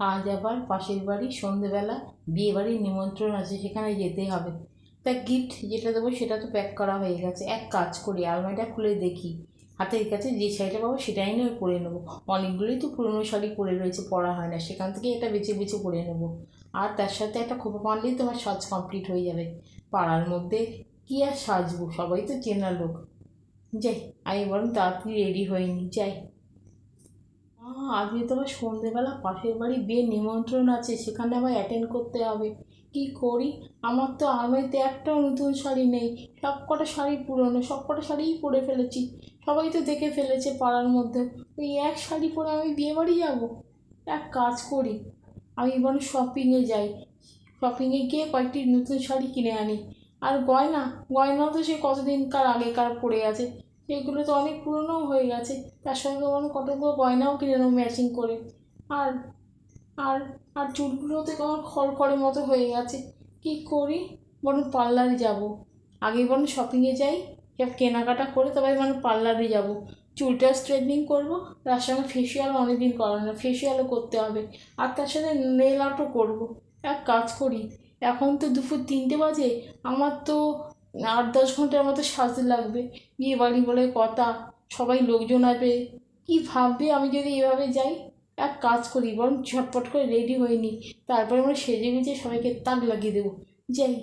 আজ আবার পাশের বাড়ি সন্ধেবেলা বিয়েবাড়ির নিমন্ত্রণ আছে, সেখানে যেতে হবে। তা গিফট যেটা দেবো সেটা তো প্যাক করা হয়ে গেছে। এক কাজ করি, আলমারিটা খুলে দেখি, হাতের কাছে যে শাড়িটা পাবো সেটাই নয় পরে নেবো। অনেকগুলোই তো পুরনো শাড়ি পরে রয়েছে, পরা হয় না, সেখান থেকে এটা বেছে বেছে পরে নেবো। আর তার সাথে একটা খোঁপা মারলেই তোমার সাজ কমপ্লিট হয়ে যাবে। পাড়ার মধ্যে কি আর সাজবো, সবাই তো চেনা লোক। যাই, আমি বরং তাড়াতাড়ি রেডি হয়ে নি, যাই। আজকে তো আবার সন্ধেবেলা পাশের বাড়ি বিয়ের নিমন্ত্রণ আছে, সেখানে আবার অ্যাটেন্ড করতে হবে। কি করি? আমার তো আলমারিতে একটাও নতুন শাড়ি নেই। সব কটা শাড়ি পুরনো, সব কটা শাড়িই পরে ফেলেছি। সবাই তো দেখে ফেলেছে পাড়ার মধ্যে। ওই এক শাড়ি পরে আমি বিয়ে বাড়ি যাবো? এক কাজ করি, আমি বরং শপিংয়ে যাই। শপিংয়ে গিয়ে কয়েকটি নতুন শাড়ি কিনে আনি। আর গয়না, গয়না তো সে কতদিনকার আগেকার পড়ে আছে, সেগুলো তো অনেক পুরনোও হয়ে গেছে। তার সঙ্গে অনেক কতগুলো গয়নাও কিনে নেবো ম্যাচিং করে। আর আর আর চুলগুলো তো কেমন খড়খড়ের মতো হয়ে গেছে। কি করি? বরং পার্লারে যাব। আগে বরং শপিংয়ে যাই, সব কেনাকাটা করে তবে মানে পার্লারে যাব। চুলটা স্ট্রেটনিং করবো, তার সঙ্গে ফেসিয়াল অনেকদিন করানো না, ফেসিয়ালও করতে হবে। আর তার সাথে নেল আর্টও করবো। এক কাজ করি, এখন তো দুপুর 3টে বাজে, আমার তো 8-10 ঘন্টার মতো সাজতে লাগবে। বিয়ে বাড়ি বলে কথা, সবাই লোকজন আসবে, কী ভাববে আমি যদি এভাবে যাই। এক কাজ করি, বরং ঝটপট করে রেডি হয়ে নিই, তারপরে আমরা সেজে গুজে সবাইকে তাক লাগিয়ে দেবো। যাই।